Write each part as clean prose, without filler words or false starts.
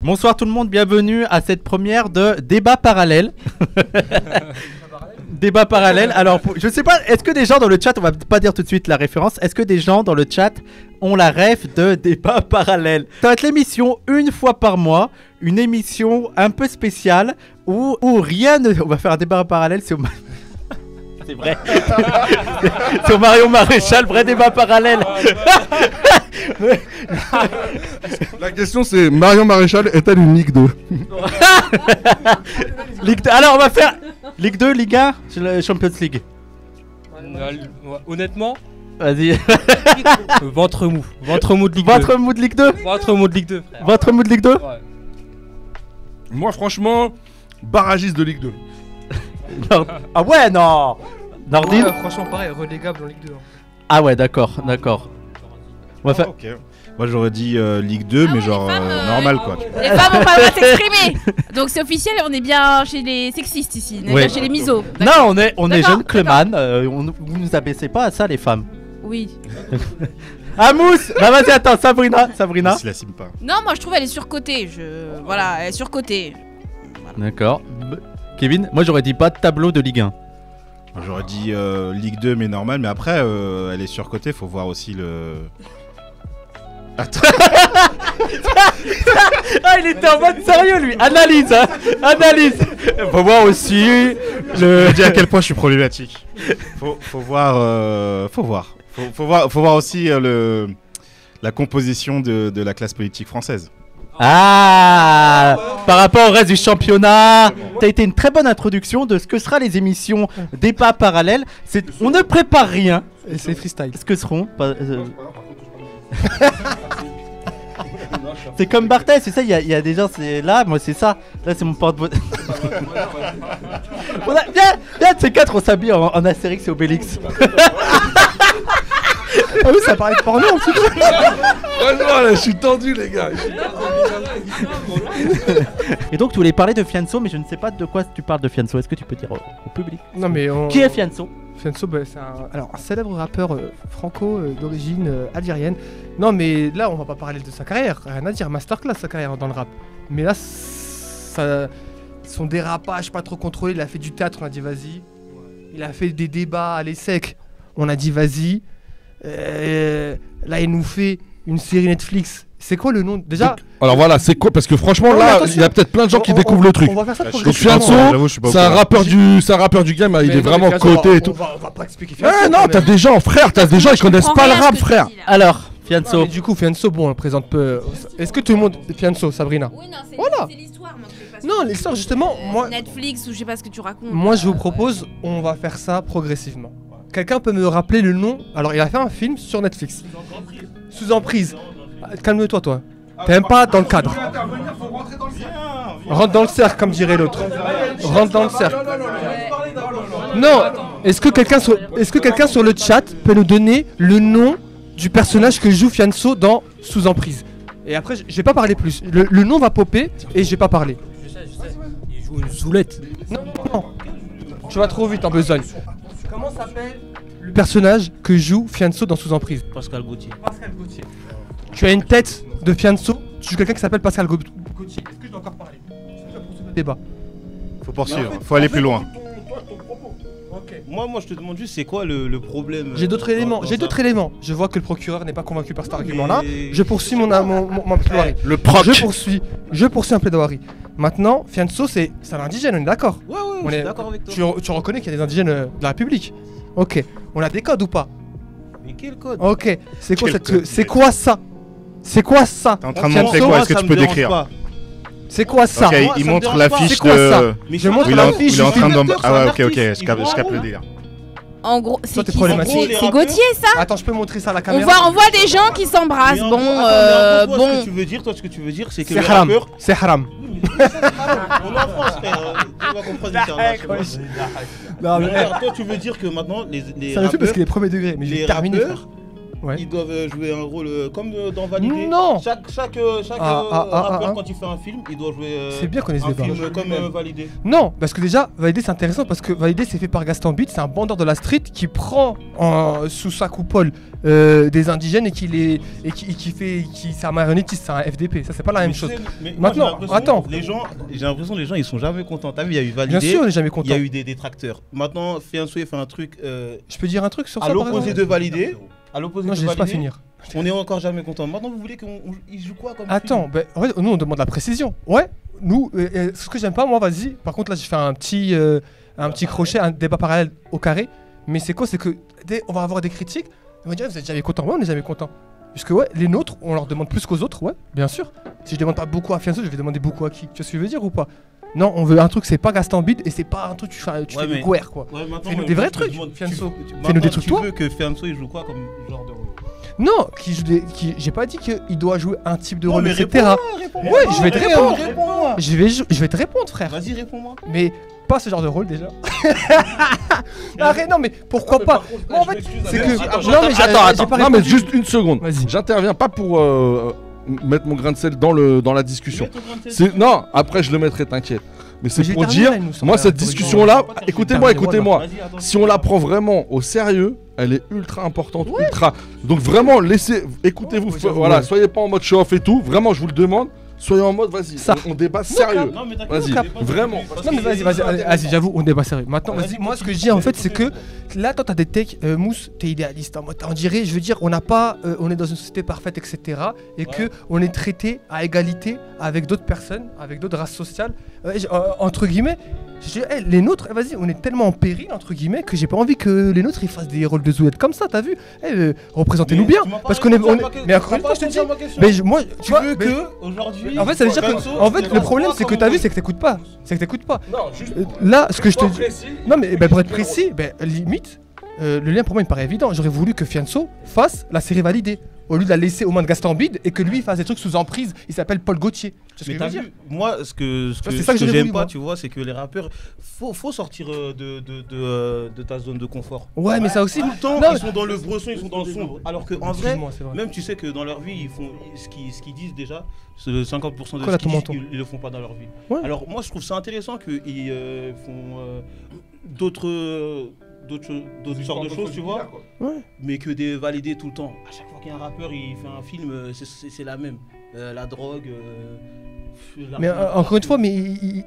Bonsoir tout le monde, bienvenue à cette première de Débat Parallèle. Débat Parallèle. Alors, je sais pas, est-ce que des gens dans le chat, on va pas dire tout de suite la référence, est-ce que des gens dans le chat ont la ref de Débat Parallèle? Ça va être l'émission une fois par mois, une émission un peu spéciale où rien ne... On va faire un débat parallèle, c'est c'est vrai. Sur Marion Maréchal, vrai débat parallèle. La question c'est, Marion Maréchal est-elle une Ligue 2? Ligue 2. Alors on va faire Ligue 2, Ligue 1, Champions League. Honnêtement, vas-y. ventre mou de Ligue 2. Ventre mou de Ligue 2. Ventre mou de Ligue 2. Ventre mou de Ligue 2. Ouais. Moi franchement, barragiste de Ligue 2. Ah ouais, non. Nordine. Ouais, franchement pareil, relégable en Ligue 2. Ah ouais, d'accord, d'accord. On va faire... Ok. Moi j'aurais dit Ligue 2, mais genre normal quoi. Les femmes ont pas le droit de s'exprimer. Donc c'est officiel, on est bien chez les sexistes ici, on est bien chez les misos. Non, on est jeune Clément, vous nous abaissez pas à ça les femmes. Oui. Ah Mousse. Bah vas-y, attends, Sabrina. Je la cime pas. Non, moi je trouve elle est surcotée. Voilà, elle est surcotée. Voilà. D'accord. Kevin, moi j'aurais dit pas de tableau de Ligue 1. J'aurais dit Ligue 2 mais normal, mais après elle est surcotée, faut voir aussi le... Attends. Ah, il était en mode sérieux lui. Analyse, hein. Analyse. Faut voir aussi Je dis à quel point je suis problématique. Faut voir, faut voir aussi la composition de la classe politique française. Ah, par rapport au reste du championnat, t'as été une très bonne introduction de ce que sera les émissions Débat Parallèle. On ne prépare rien. Et c'est freestyle. Ce que seront c'est comme Barthès, c'est ça, il y a des gens, c'est là, moi c'est ça. Là c'est mon porte-bonheur. Viens de ces quatre, on s'habille en Astérix et Obélix. Ah oui, ça paraît de porno en tout cas. Ouais, non, là, je suis tendu les gars. Et donc tu voulais parler de Fianso, mais je ne sais pas de quoi tu parles de Fianso. Est-ce que tu peux dire au public? Non mais Qui est Fianso? Fianso, bah, c'est un célèbre rappeur franco d'origine algérienne. Non mais là on va pas parler de sa carrière, rien à dire, masterclass sa carrière dans le rap. Mais là, son dérapage pas trop contrôlé, il a fait du théâtre, on a dit vas-y. Il a fait des débats à l'ESSEC, on a dit vas-y. Là il nous fait une série Netflix. C'est quoi le nom déjà? Donc, alors voilà, c'est quoi? Parce que franchement là, il y a peut-être plein de gens qui découvrent le truc. On va faire ça Donc Fianso, c'est un rappeur du game, il est vraiment coté et tout. On va pas expliquer Fianso. Ah non, t'as des gens, frère, ils connaissent pas le rap, frère. Alors, Fianso. Du coup, Fianso, bon, on le présente peu. Est-ce que tout le monde Fianso, Sabrina? Oui, non, c'est Voilà. l'histoire. Moi, je fais pas Non, l'histoire justement, moi. Netflix ou je sais pas ce que tu racontes. Moi, je vous propose, on va faire ça progressivement. Quelqu'un peut me rappeler le nom? Alors, il a fait un film sur Netflix. Sous emprise. Calme-toi, toi. T'es même pas dans le cadre. Rentre dans le cercle, comme dirait l'autre. Rentre dans le cercle. Non. Est-ce que quelqu'un sur le chat peut nous donner le nom du personnage que joue Fianso dans Sous emprise? Et après, je vais pas parler plus. Le nom va popper et je vais pas parler. Je sais. Il joue une soulette. Non. Tu vas trop vite en besogne. Comment s'appelle le personnage que joue Fianso dans Sous emprise? Pascal Gauthier. Tu as une tête de Fianso, tu joues quelqu'un qui s'appelle Pascal Gauthier. Est-ce que je dois encore parler? Débat. Faut poursuivre, faut aller plus loin. Moi je te demande juste c'est quoi le problème. J'ai d'autres éléments, Je vois que le procureur n'est pas convaincu par cet argument-là. Je poursuis mon plaidoirie. Le proc. Je poursuis un plaidoirie. Maintenant, Fianso c'est un indigène, on est d'accord? Ouais, je suis d'accord avec toi. Tu reconnais qu'il y a des indigènes de la République? Ok. On a des codes ou pas? Mais quel code? Ok. C'est quoi ça? C'est quoi ça? T'es en train de montrer quoi? Est-ce que tu peux décrire? C'est quoi ça? Ok, il montre l'affiche de... Je montre l'affiche. Il est en train de... Ah ouais, ok, je capte le délire. En gros, c'est qui? C'est Gauthier ça? Attends, je peux montrer ça à la caméra? On voit des gens qui s'embrassent. Bon. Bon. Toi, ce que tu veux dire, c'est que c'est haram. C'est haram. On est en France, frère. Tu vas comprendre international. Non, mais toi, tu veux dire que maintenant les ça me fait parce qu'il est premier degré, mais les j'ai terminé. rappeurs, ils doivent jouer un rôle comme dans Validé. Non. Chaque rappeur, quand il fait un film, il doit jouer c'est bien qu'on ait ce un débat. film comme Validé. Non, parce que déjà, Validé c'est intéressant parce que Validé c'est fait par Gaston Beat, c'est un bandeur de la street qui prend sous sa coupole des indigènes et qui c'est un marionnettiste, c'est un FDP. Ça c'est pas la même chose. Maintenant, attends. J'ai l'impression que les gens ils sont jamais contents. T'as vu, il y a eu Validé. Bien sûr, on est jamais content. Il y a eu des détracteurs. Maintenant, Fianso il fait un truc. Je peux dire un truc sur ça à l'opposé de Validé. Non, je laisse pas finir. On est encore jamais content. Maintenant, vous voulez qu'il joue quoi comme Attends, en fait, nous on demande la précision. Ouais, nous, ce que j'aime pas, moi, vas-y. Par contre, là, j'ai fait un petit crochet, un débat parallèle au carré. Mais c'est quoi? C'est que on va avoir des critiques. On va dire, vous êtes jamais content. Ouais, on est jamais content. Parce que ouais, les nôtres, on leur demande plus qu'aux autres. Ouais, bien sûr. Si je demande pas beaucoup à Fianso, je vais demander beaucoup à qui? Tu vois ce que je veux dire ou pas? Non, on veut un truc, c'est pas Gaston Bide et c'est pas un truc tu fais du guerre quoi. Ouais, fais-nous des vrais trucs, Fianso. Fais-nous des trucs toi. Tu veux que Fianso il joue quoi comme genre de rôle? Non, j'ai pas dit qu'il doit jouer un type de rôle, etc. Ouais, je vais te répondre. Je vais te répondre, frère. Vas-y, réponds-moi. Mais pas ce genre de rôle déjà. Arrête, non mais pourquoi pas? En fait, c'est que non mais attends, non mais juste une seconde. J'interviens pas pour mettre mon grain de sel dans la discussion. Non, après je le mettrai, t'inquiète. Mais c'est pour dire, moi cette discussion-là, écoutez-moi. Si on la prend vraiment au sérieux, elle est ultra importante, ultra. Donc vraiment, écoutez-vous, voilà, soyez pas en mode show-off et tout. Vraiment, je vous le demande. Soyez en mode, vas-y, on débat sérieux. Vas-y, vraiment. Non mais vas-y, j'avoue, on débat sérieux. Maintenant, vas-y, moi ce que je dis en fait, c'est que là, toi, t'as des techs, Mousse, t'es idéaliste. On dirait, je veux dire, on est dans une société parfaite, etc. Et que on est traité à égalité avec d'autres personnes, avec d'autres races sociales. Entre guillemets, je dis, les nôtres, vas-y, on est tellement en péril, entre guillemets, que j'ai pas envie que les nôtres ils fassent des rôles de zoulette comme ça, t'as vu? Représentez-nous bien. Parce qu'on est. Mais encore une fois, je te dis. Mais moi, tu veux que aujourd'hui. En fait, ça veut dire que. En fait, le problème, c'est que t'as vu, c'est que t'écoutes pas. Non, juste. Là, ce que je te dis. Non, mais pour être précis, limite, le lien pour moi il me paraît évident. J'aurais voulu que Fianso fasse la série Validée. Au lieu de la laisser aux mains de Gaston Bide et que lui fasse des trucs sous emprise, il s'appelle Paul Gauthier. Mais t'as vu, moi, ce que j'aime pas, tu vois, c'est que les rappeurs, faut sortir de ta zone de confort. Ouais, mais ça aussi. Tout le temps, ils sont dans le bresson, ils sont dans le sombre. Alors qu'en vrai, même tu sais que dans leur vie, ils font ce qu'ils disent déjà, c'est 50% de ce qu'ils disent, ils le font pas dans leur vie. Ouais. Alors moi, je trouve ça intéressant qu'ils font d'autres sortes de choses, tu vois, mais que des validés tout le temps. À chaque fois qu'il y a un rappeur, il fait un film, c'est la même. La drogue. Mais encore une fois, mais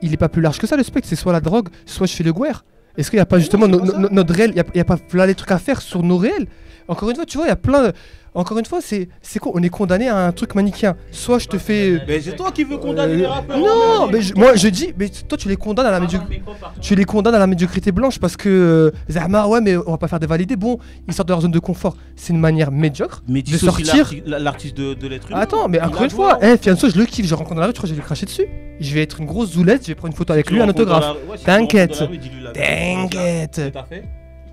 il est pas plus large que ça le spectre. C'est soit la drogue, soit je fais le guerre. Est-ce qu'il n'y a pas justement notre réel, il n'y a pas là les trucs à faire sur nos réels? Encore une fois, tu vois, il y a plein de... Encore une fois, c'est quoi? On est condamné à un truc manichéen. Soit je te fais... Mais c'est toi qui veux condamner les rappeurs. Non, mais moi je dis... Mais toi tu les condamnes à la médiocrité... Tu les condamnes à la médiocrité blanche parce que... Zahma, ouais mais on va pas faire des validés. Bon, ils sortent de leur zone de confort. C'est une manière médiocre de sortir... l'artiste de l'être humain. Attends, mais encore une fois, Fianso je le kiffe. Je rencontre dans la rue, tu crois que je vais lui cracher dessus? Je vais être une grosse zoulette, je vais prendre une photo avec lui, un autographe. T'inquiète.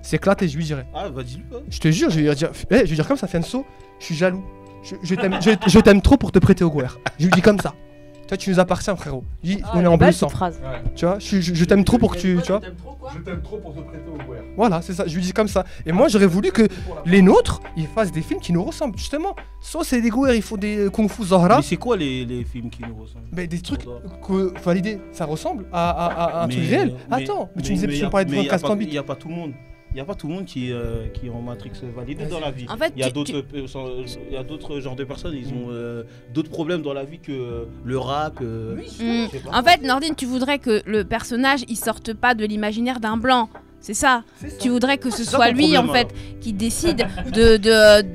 C'est éclaté, je lui dirais. Ah, bah dis-lui pas. Je te jure, je vais lui dire comme ça, Fianso, je suis jaloux. Je t'aime trop pour te prêter au guerre. Je lui dis comme ça. Toi, tu nous appartiens, frérot. On est en bleu sang. Tu vois, je t'aime trop pour que tu vois. Je t'aime trop pour te prêter au guerre. Voilà, c'est ça, je lui dis comme ça. Et moi, j'aurais voulu que les nôtres, ils fassent des films qui nous ressemblent, justement. Soit c'est des guerres, ils font des Kung Fu Zahra. Mais c'est quoi les films qui nous ressemblent? Mais des trucs que validés, ça ressemble à un truc réel. Attends, mais tu me disais que tu parlais de Franck Castambit. Il n'y a pas tout le monde. Il n'y a pas tout le monde qui est en Matrix validé dans la vie. En fait, il y a d'autres genres de personnes, ils ont d'autres problèmes dans la vie que le rap. En fait, Nordine, tu voudrais que le personnage il sorte pas de l'imaginaire d'un blanc. C'est ça. Tu voudrais que ce soit lui en fait qui décide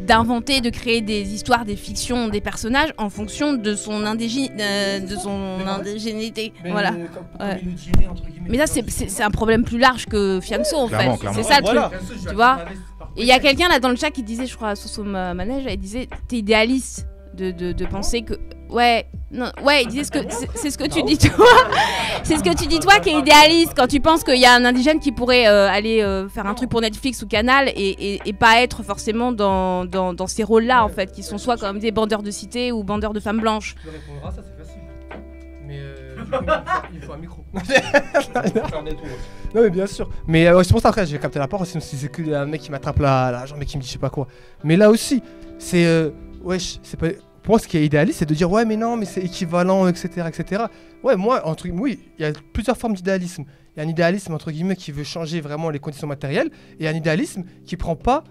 d'inventer, de créer des histoires, des fictions, des personnages en fonction de son indigénité. Voilà. Mais ça c'est un problème plus large que Fianso en fait. C'est ça le truc. Tu vois. Et il y a quelqu'un là dans le chat qui disait, je crois, Soso Manège, il disait t'es idéaliste de penser que il disait c'est ce que tu dis toi. C'est ce que tu dis toi qui est idéaliste quand tu penses qu'il y a un indigène qui pourrait aller faire un truc pour Netflix ou Canal et pas être forcément dans ces rôles-là en fait, qui sont soit comme des bandeurs de cité ou bandeurs de femmes blanches. Tu peux répondre à ça, c'est facile. Mais Il faut un micro. Non mais bien sûr. Mais c'est pour ça après j'ai capté la parole, sinon si c'est que un mec qui m'attrape la jambe et qui me dit je sais pas quoi. Mais là aussi, c'est wesh, c'est pas. Pour moi, ce qui est idéaliste, c'est de dire ouais mais non mais c'est équivalent, etc. etc. Ouais moi entre oui, il y a plusieurs formes d'idéalisme. Il y a un idéalisme entre guillemets qui veut changer vraiment les conditions matérielles et un idéalisme qui prend pas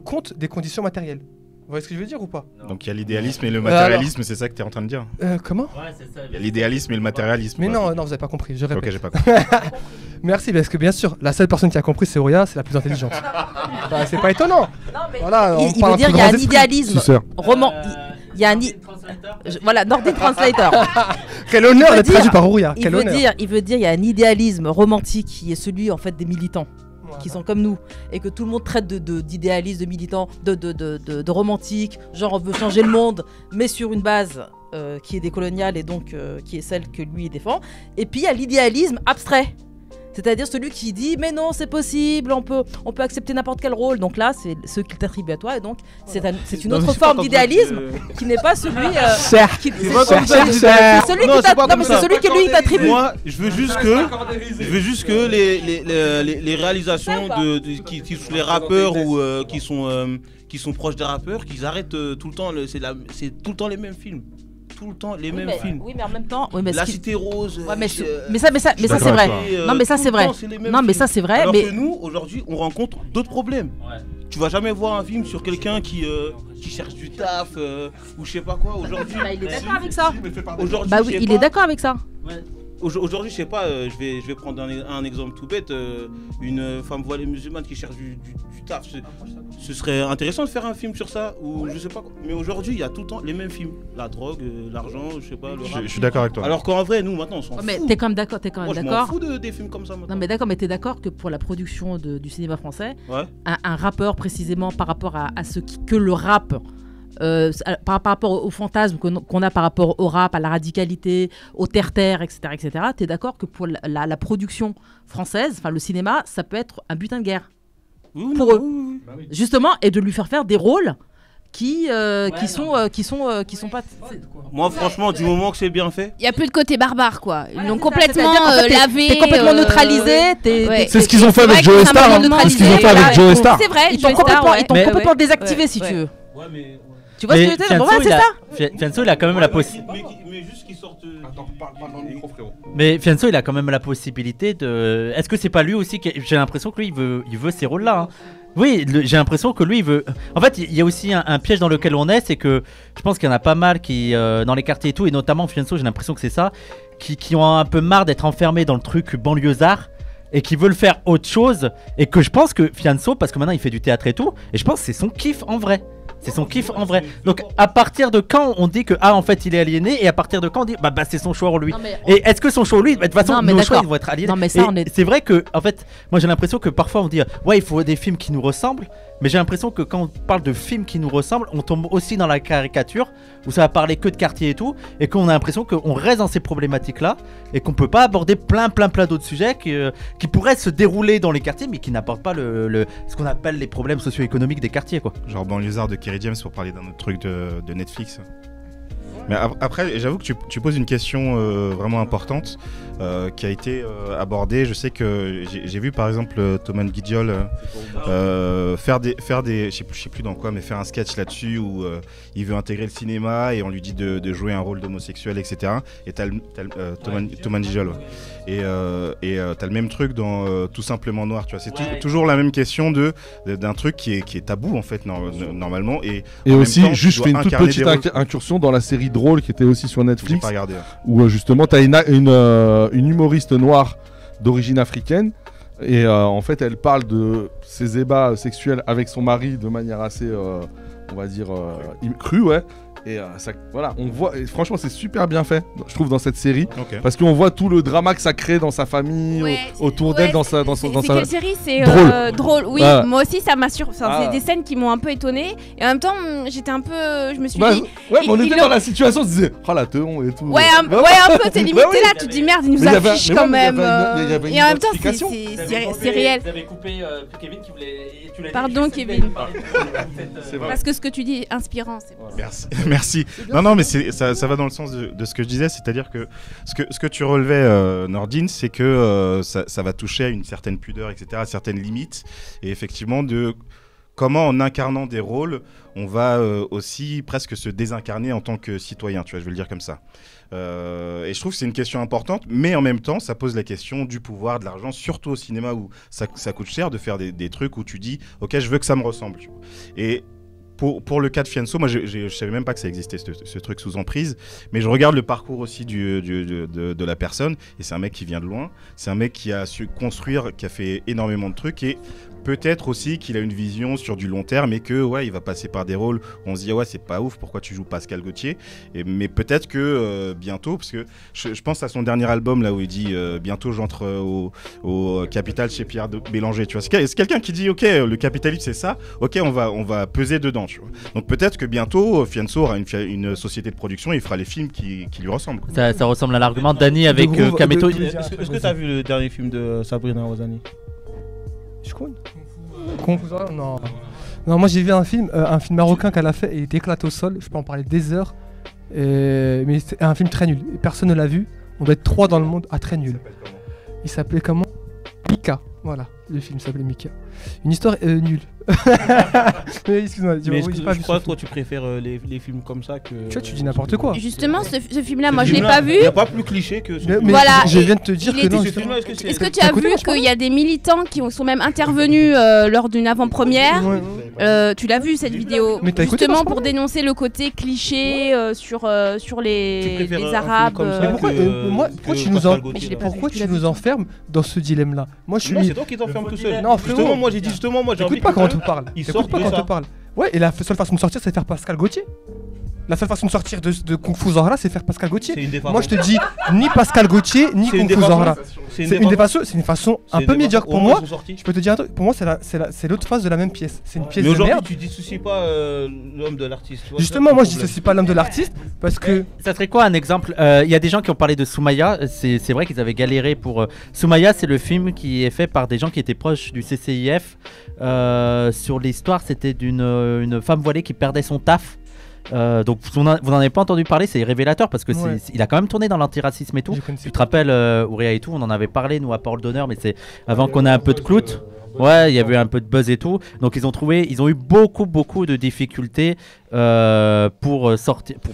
compte des conditions matérielles. Vous voyez ce que je veux dire ou pas? Donc il y a l'idéalisme et le matérialisme, c'est ça que tu es en train de dire? Comment? Ouais, c'est ça. Il y a l'idéalisme et le matérialisme. Mais non, vous avez pas compris, je répète. Ok, j'ai pas compris. Merci, parce que bien sûr, la seule personne qui a compris c'est Auria, c'est la plus intelligente. Bah, c'est pas étonnant. Non, mais voilà, il veut dire qu'il y a un idéalisme roman. Il y a un voilà, Nordin Translator. Quel honneur d'être traduit par Auria. Il veut dire il y a un idéalisme romantique qui est celui en fait des militants. Qui sont comme nous et que tout le monde traite d'idéalistes, de militants, de romantiques, genre on veut changer le monde mais sur une base qui est décoloniale et donc qui est celle que lui défend. Et puis il y a l'idéalisme abstrait, c'est-à-dire celui qui dit mais non c'est possible, on peut accepter n'importe quel rôle. Donc là c'est ce qu'il t'attribue à toi et donc c'est une autre forme d'idéalisme qui n'est pas celui c'est celui que lui t'attribue. Moi je veux juste que les réalisations qui touchent les rappeurs ou qui sont proches des rappeurs, qu'ils arrêtent tout le temps c'est tout le temps les mêmes films. Tout le temps les mêmes films. Oui, mais en même temps, La Cité Rose. Ouais, mais ça c'est vrai. Non, mais ça c'est vrai. Non, mais ça c'est vrai. Alors mais que nous, aujourd'hui, on rencontre d'autres problèmes. Ouais. Tu vas jamais voir un film sur quelqu'un qui cherche du taf ou je sais pas quoi. Aujourd'hui, il est d'accord avec ça. Aujourd'hui, bah oui, il est d'accord avec ça. Ouais. Aujourd'hui, je sais pas, je vais prendre un exemple tout bête. Une femme voilée musulmane qui cherche du taf. Ce serait intéressant de faire un film sur ça, ou je sais pas quoi. Mais aujourd'hui, il y a tout le temps les mêmes films. La drogue, l'argent, je sais pas, le rap. Je suis d'accord avec toi. Alors qu'en vrai, nous, maintenant, on s'en fout. Mais t'es quand même d'accord, Moi, je m'en fous des films comme ça maintenant. Non, mais d'accord, mais t'es d'accord que pour la production du cinéma français, ouais. un rappeur, précisément par rapport à ce que le rap... par rapport au fantasme qu'on a par rapport au rap, à la radicalité, au terre-terre, etc., t'es d'accord que pour la production française, enfin le cinéma, ça peut être un butin de guerre pour eux, justement, et de lui faire des rôles qui sont pas. Moi, franchement, du moment que c'est bien fait, il y a plus de côté barbare, quoi. Ils l'ont complètement lavé. T'es complètement neutralisé. C'est ce qu'ils ont fait avec Joe Star. C'est ce qu'ils ont fait avec Joe Star. C'est vrai. Ils t'ont complètement désactivé, si tu veux. Ouais, mais tu vois ce que je veux dire? Bon, ouais, c'est ça. Fianso, il a quand même la possibilité. Mais juste qu'ils sortent. Attends, parle dans le micro, frérot. Mais Fianso, il a quand même la possibilité de. Est-ce que c'est pas lui aussi j'ai l'impression que lui, il veut ces rôles-là. Hein. Oui, j'ai l'impression que lui, il veut. En fait, il y a aussi un piège dans lequel on est, c'est que je pense qu'il y en a pas mal qui, dans les quartiers et tout, et notamment Fianso, j'ai l'impression que c'est ça, qui ont un peu marre d'être enfermés dans le truc banlieusard. Et qui veulent faire autre chose. Et que je pense que Fianso, parce que maintenant il fait du théâtre et tout, et je pense que c'est son kiff en vrai. C'est son kiff en vrai. Donc à partir de quand on dit que en fait il est aliéné, et à partir de quand on dit bah c'est son choix en lui. Et est-ce que son choix en lui, de toute façon nos choix ils vont être aliénés. Non, mais ça, c'est vrai que en fait moi j'ai l'impression que parfois on dit ouais il faut des films qui nous ressemblent, mais j'ai l'impression que quand on parle de films qui nous ressemblent, on tombe aussi dans la caricature où ça va parler que de quartier et tout, et qu'on a l'impression qu'on reste dans ces problématiques là et qu'on peut pas aborder plein d'autres sujets qui pourraient se dérouler dans les quartiers mais qui n'apportent pas ce qu'on appelle les problèmes socio-économiques des quartiers quoi. Genre Banlieusard de Kerry James pour parler d'un autre truc de Netflix. Mais après, j'avoue que tu poses une question vraiment importante qui a été abordée. Je sais que j'ai vu par exemple Thomas Guidiol faire des je sais plus dans quoi, mais faire un sketch là-dessus où il veut intégrer le cinéma et on lui dit de jouer un rôle d'homosexuel, etc. Et t'as Thomas Guidiol. Et t'as le même truc dans Tout simplement noir, tu vois. C'est toujours la même question d'un truc qui est tabou en fait normalement. Et aussi, temps, juste je fais une toute petite incursion dans la série Drôle qui était aussi sur Netflix. J'ai pas regardé. Où justement t'as une humoriste noire d'origine africaine. Et en fait, elle parle de ses ébats sexuels avec son mari de manière assez, on va dire, crue, ouais. Et ça, voilà, on voit, et franchement c'est super bien fait, je trouve, dans cette série, parce qu'on voit tout le drama que ça crée dans sa famille, autour d'elle, dans sa. C'est quelle série? C'est Drôle. Oui, moi aussi ça m'a c'est des scènes qui m'ont un peu étonnée, et en même temps j'étais un peu, je me suis dit. Ouais, mais on était dans la situation, on se disait, oh la teon et tout. Ouais, un peu, t'es limité là, tu te dis merde, il nous affiche quand même. Et en même temps c'est réel. Vous avez coupé Kevin qui voulait. Pardon Kevin. Parce que ce que tu dis est inspirant. Merci. Merci. Non, mais ça va dans le sens de ce que je disais, c'est-à-dire que ce que tu relevais, Nordine, c'est que ça va toucher à une certaine pudeur, etc., à certaines limites, et effectivement de comment en incarnant des rôles, on va aussi presque se désincarner en tant que citoyen, tu vois, je veux le dire comme ça. Et je trouve que c'est une question importante, mais en même temps, ça pose la question du pouvoir, de l'argent, surtout au cinéma où ça coûte cher de faire des trucs où tu dis « Ok, je veux que ça me ressemble. » Et pour le cas de Fianso, moi je savais même pas que ça existait ce truc sous emprise, mais je regarde le parcours aussi de la personne, et c'est un mec qui vient de loin, c'est un mec qui a su construire, qui a fait énormément de trucs, et peut-être aussi qu'il a une vision sur du long terme et que ouais, il va passer par des rôles où on se dit ouais, c'est pas ouf, pourquoi tu joues Pascal Gauthier, mais peut-être que bientôt, parce que je pense à son dernier album là où il dit bientôt j'entre au Capital chez Pierre Bélanger, tu vois, c'est quelqu'un qui dit ok, le capitalisme c'est ça, ok, on va peser dedans, tu vois. Donc peut-être que bientôt Fianso aura une société de production et il fera les films qui lui ressemblent. Ça ressemble à l'argument de Dany avec Kameto. Est-ce que tu as vu le dernier film de Sabrina Rosani? Je connais. Non. Non, moi j'ai vu un film marocain qu'elle a fait et il était éclaté au sol. Je peux en parler des heures. Mais c'est un film très nul. Personne ne l'a vu. On doit être 3 dans le monde à très nul. Il s'appelait comment? Mika. Voilà, le film s'appelait Mika. Une histoire nulle. Mais excuse-moi, je crois que toi tu préfères les films comme ça que. Tu vois, tu dis n'importe quoi. Justement, ce film-là, moi je l'ai pas vu. Il n'y a pas plus cliché que ce film. Mais voilà, je viens de te dire que non. Est-ce que tu as vu qu'il y a des militants qui sont même intervenus lors d'une avant-première? Tu l'as vu cette vidéo? Justement pour dénoncer le côté cliché sur les Arabes. Pourquoi tu nous enfermes dans ce dilemme-là? Moi je suis. Non, c'est toi qui t'enfermes tout seul. Non, frérot. Justement, moi j'ai dit moi j'ai envie. Écoute pas quand on te parle. Écoute pas quand on te parle. Ouais, et la seule façon de sortir, c'est de faire Pascal Gauthier. La seule façon de sortir de Kung Fu Zahra, c'est faire Pascal Gauthier. Moi, je te dis ni Pascal Gauthier, ni Kung Fu Zahra. C'est une façon un peu médiocre pour moi. Je peux te dire un truc, pour moi, c'est l'autre face de la même pièce. C'est une pièce de merde. Mais aujourd'hui, tu dissocies pas l'homme de l'artiste. Justement, moi, je dissocie pas l'homme de l'artiste parce que. Ça serait quoi un exemple? Il y a des gens qui ont parlé de Soumaya. C'est vrai qu'ils avaient galéré pour. Soumaya, c'est le film qui est fait par des gens qui étaient proches du CCIF. Sur l'histoire, c'était d'une femme voilée qui perdait son taf. Donc vous n'en avez pas entendu parler, c'est révélateur parce que il a quand même tourné dans l'antiracisme et tout. Tu te rappelles Ouria et tout, on en avait parlé nous à Parole d'honneur, mais c'est avant qu'on ait un peu de clout. Ouais, il y avait un peu de buzz et tout. Donc ils ont eu beaucoup de difficultés pour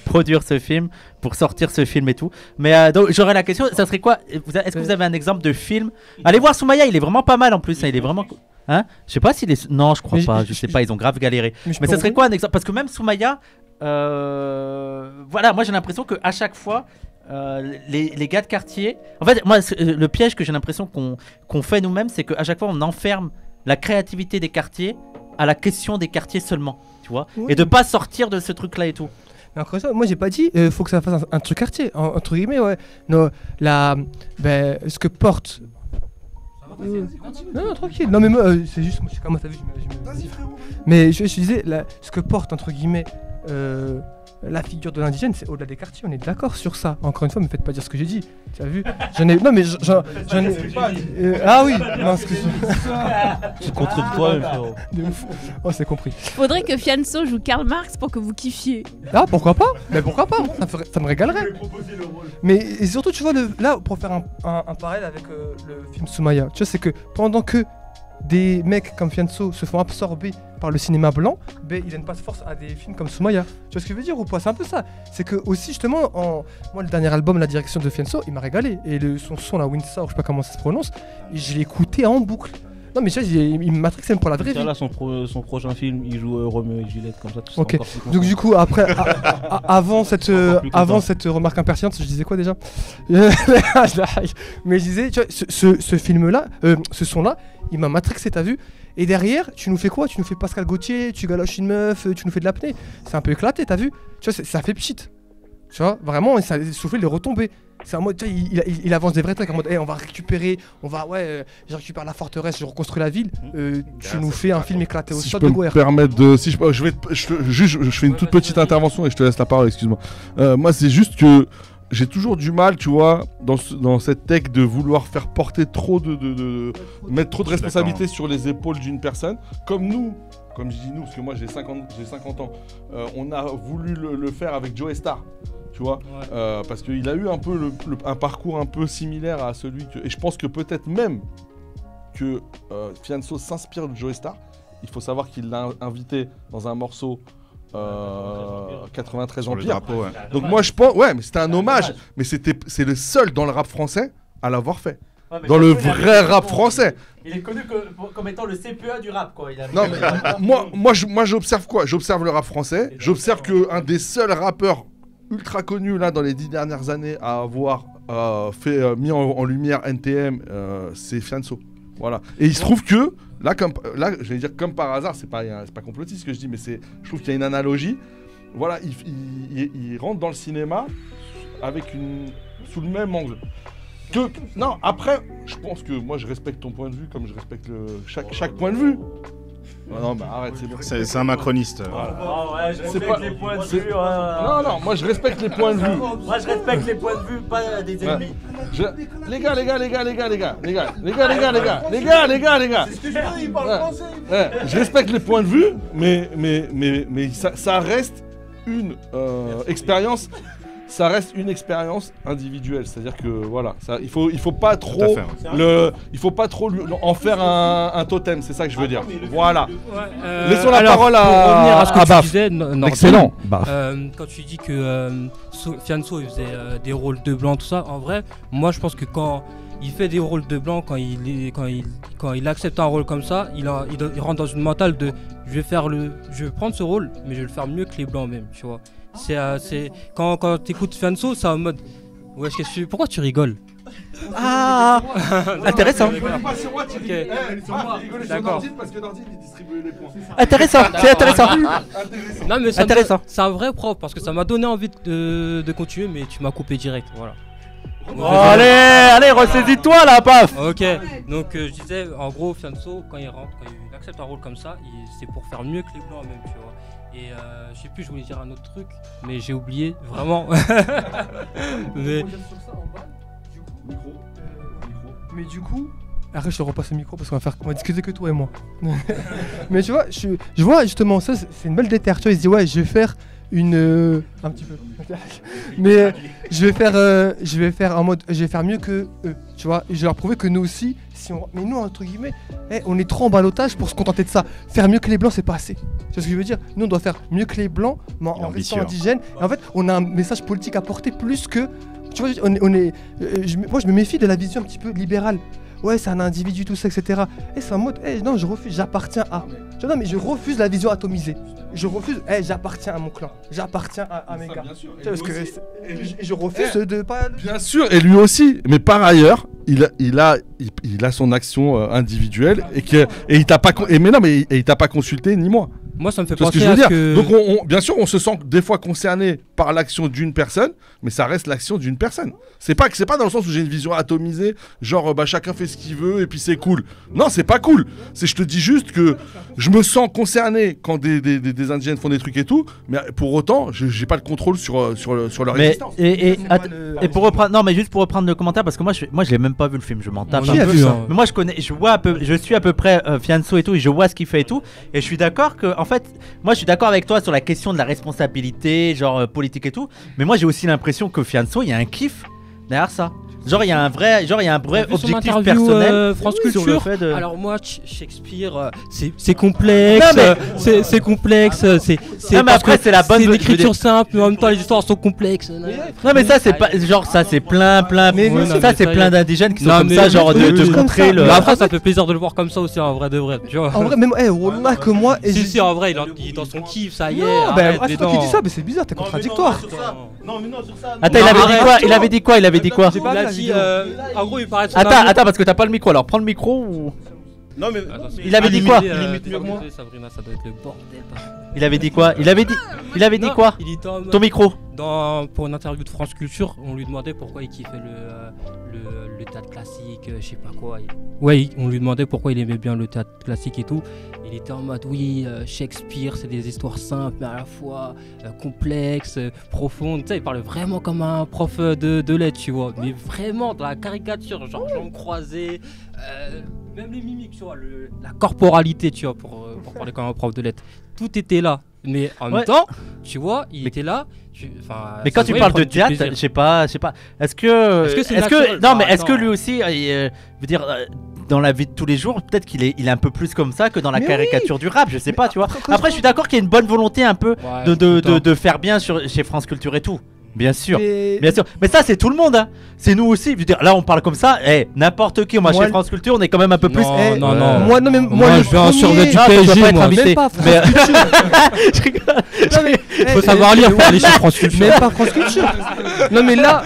produire ce film, pour sortir ce film et tout. Mais donc j'aurais la question, ça serait quoi? Est-ce que vous avez un exemple de film? Allez voir Soumaya, il est vraiment pas mal en plus, il est vraiment. Hein? Je sais pas s'il est. Non, je crois pas. Je sais pas. Ils ont grave galéré. Mais ça serait quoi un exemple? Parce que même Soumaya, voilà, moi j'ai l'impression que à chaque fois, les gars de quartier. En fait, moi, le piège que j'ai l'impression qu'on fait nous-mêmes, c'est qu'à chaque fois, on enferme la créativité des quartiers à la question des quartiers seulement, tu vois, et de pas sortir de ce truc-là et tout. Mais encore une fois, moi j'ai pas dit faut que ça fasse un truc quartier, entre guillemets, ouais. Non, ce que porte. Non, tranquille. Non, mais moi, c'est juste. Moi, comment t'as vu, mais je disais, ce que porte, entre guillemets, la figure de l'indigène, c'est au-delà des quartiers. On est d'accord sur ça. Encore une fois, me faites pas dire ce que j'ai dit. Tu as vu? Non, mais j'en ai. Ah oui. Non, excuse-moi. C'est contre toi, frérot. Oh, c'est compris. Faudrait que Fianso joue Karl Marx pour que vous kiffiez. Ah, pourquoi pas? Mais pourquoi pas? Ça me régalerait. Mais et surtout, tu vois, là, pour faire un parallèle avec le film Soumaya, tu vois, c'est que pendant que des mecs comme Fianso se font absorber par le cinéma blanc, ils donnent pas de force à des films comme Soumaya. Tu vois ce que je veux dire ou pas? C'est un peu ça. C'est que aussi justement, moi le dernier album, la direction de Fianso, il m'a régalé. Et son son, la Windsor, je sais pas comment ça se prononce, je l'ai écouté en boucle. Non mais tu vois, il matrix même pour la vraie vie. Là, son prochain film, il joue Roméo et Juliette comme ça. Tout ok. Donc du coup, après, avant cette remarque impertinente, je disais quoi déjà? Mais je disais, tu vois, ce film-là, ce son-là, il m'a matrixé, t'as vu? Et derrière, tu nous fais quoi? Tu nous fais Pascal Gauthier, tu galoches une meuf, tu nous fais de l'apnée. C'est un peu éclaté, t'as vu? Tu vois, ça fait pchit. Tu vois, vraiment, ça a soufflé de retomber. C'est en mode, tu vois, il avance des vrais trucs en mode, on va récupérer, je récupère la forteresse, je reconstruis la ville. Tu nous fais un film éclaté au sol de guerre. Je fais une toute petite intervention et je te laisse la parole, excuse-moi. Moi, c'est juste que j'ai toujours du mal, tu vois, dans cette tech de vouloir faire porter trop mettre trop de responsabilités sur les épaules d'une personne. Comme nous, comme je dis nous, parce que moi j'ai 50 ans, on a voulu le faire avec Joey Star. Tu vois, parce qu'il a eu un peu un parcours un peu similaire à celui que... Et je pense que peut-être même que Fianso s'inspire de Joey Star. Il faut savoir qu'il l'a invité dans un morceau 93 Empire. Drapeau, ouais. Donc moi je pense... Ouais, mais c'était un hommage. Mais c'est le seul dans le rap français à l'avoir fait. Ouais, dans le vrai rap français. Il est connu comme étant le CPA du rap, quoi. Non, mais moi j'observe quoi? J'observe le rap français. J'observe qu'un des seuls rappeurs ultra connu là dans les 10 dernières années à avoir mis en lumière NTM, c'est Fianso. Voilà. Et il se trouve que là, j'allais dire comme par hasard, c'est pas complotiste ce que je dis, mais je trouve qu'il y a une analogie. Voilà, il rentre dans le cinéma sous le même angle. Non, après, je pense que moi je respecte ton point de vue comme je respecte chaque point de vue. Non, bah arrête, c'est bon. C'est un macroniste. Voilà. Oh, ouais, je respecte les points de vue. Non, moi je respecte les points de vue. Moi je respecte les points de vue, pas des ennemis. Les gars. C'est ce que je dis, il parle français. Je respecte les points de vue, mais ça reste une expérience. Ça reste une expérience individuelle, c'est-à-dire que voilà, il faut pas trop en faire un totem, c'est ça que je veux dire. Voilà. Laissons la parole à Baf. Excellent. Quand tu dis que Fianso il faisait des rôles de blanc tout ça, en vrai, moi je pense que quand il fait des rôles de blanc, quand il accepte un rôle comme ça, il rentre dans une mentale de je vais prendre ce rôle, mais je vais le faire mieux que les blancs même, tu vois. C'est quand t'écoutes Fianso, c'est en mode ouais, pourquoi tu rigoles? Ah, intéressant. Okay. D'accord. Intéressant, c'est intéressant. Non mais c'est un vrai prof parce que ça m'a donné envie de continuer, mais tu m'as coupé direct, voilà. Allez, ressaisis-toi là, paf. Ok, donc je disais, en gros, Fianso, quand il accepte un rôle comme ça, c'est pour faire mieux que les blancs même, tu vois. Et je sais plus, je voulais dire un autre truc, mais j'ai oublié, vraiment. Mais... Mais du coup... Après je te repasse le micro parce qu'on va discuter que toi et moi. Mais tu vois, je vois justement ça, c'est une belle déterre. Tu vois, il se dit ouais, je vais faire un petit peu. Mais je vais faire en mode, je vais faire mieux que eux. Tu vois, je vais leur prouver que nous aussi, mais nous entre guillemets, on est trop en ballottage pour se contenter de ça. Faire mieux que les blancs, c'est pas assez. Tu vois ce que je veux dire? Nous on doit faire mieux que les blancs, mais en restant indigène. Et en fait, on a un message politique à porter plus que. Tu vois, moi je me méfie de la vision un petit peu libérale. Ouais, c'est un individu, tout ça, etc. Et c'est en mode, non, je refuse, j'appartiens à. Tu vois, non, mais je refuse la vision atomisée. Je refuse, j'appartiens à mon clan. J'appartiens à mes gars. Parce que je refuse de pas. Bien sûr, et lui aussi. Mais par ailleurs, il a son action individuelle et il t'a pas il t'a pas consulté ni moi. Moi, ça me fait penser à ce que... Donc, bien sûr, on se sent des fois concerné par l'action d'une personne, mais ça reste l'action d'une personne. C'est pas dans le sens où j'ai une vision atomisée, genre chacun fait ce qu'il veut et puis c'est cool. Non, c'est pas cool. Je te dis juste que je me sens concerné quand des indigènes font des trucs et tout, mais pour autant, j'ai pas le contrôle sur leur existence. Et pour reprendre, non, mais juste pour reprendre le commentaire, parce que moi je l'ai même pas vu le film, je m'en tape. Mais moi je suis à peu près Fianso et tout, et je vois ce qu'il fait et tout, et je suis d'accord que en fait, moi je suis d'accord avec toi sur la question de la responsabilité, genre politique et tout, mais moi j'ai aussi l'impression que Fianso, il y a un kiff derrière ça. Genre il y a un vrai objectif personnel France Culture. Sur le fait de... Alors moi Shakespeare c'est complexe, c'est complexe, c'est mais après c'est la bonne c'est une écriture simple, mais en même temps les histoires sont complexes. Non mais ça c'est pas genre ça c'est plein ça c'est plein d'indigènes qui sont comme ça, genre de montrer le. Après ça fait plaisir de le voir comme ça aussi en vrai de vrai, tu vois. En vrai même wallah que moi si en vrai il est dans son kiff, ça y est. C'est toi qui dis ça, mais c'est bizarre, t'es contradictoire. Non mais non sur ça. Attends, il avait dit quoi en gros, il paraît. Attends, parce que t'as pas le micro, alors prends le micro ou. Non mais. Il avait dit quoi? Sabrina, ça doit être le bordel. Il avait dit quoi? Il avait dit quoi? Ton micro. Pour une interview de France Culture, on lui demandait pourquoi il kiffait le théâtre classique, je sais pas quoi. Ouais, on lui demandait pourquoi il aimait bien le théâtre classique et tout. Il était en mode oui, Shakespeare, c'est des histoires simples mais à la fois complexes, profondes. Tu sais, il parlait vraiment comme un prof de lettres, tu vois. Mais vraiment dans la caricature, genre jambes croisées, même les mimiques, tu vois, la corporalité, tu vois, pour parler comme un prof de lettres. Tout était là. Mais en même temps, tu vois, il était là. Mais quand tu parles de théâtre, je sais pas. Est-ce que lui aussi, veut dire, dans la vie de tous les jours, peut-être qu'il est un peu plus comme ça que dans la caricature du rap, je sais pas, tu vois. Après, je suis d'accord qu'il y a une bonne volonté un peu de faire bien chez France Culture et tout. Bien sûr, bien sûr. Mais ça, c'est tout le monde. Hein. C'est nous aussi. Je veux dire, là, on parle comme ça. N'importe qui. Moi, chez France Culture, on est quand même un peu plus. Non. Moi, je vais en survêt du PSG. Moi, même pas France Culture. Je rigole. Faut savoir lire pour aller chez France Culture. Même pas France Culture. Non, mais là.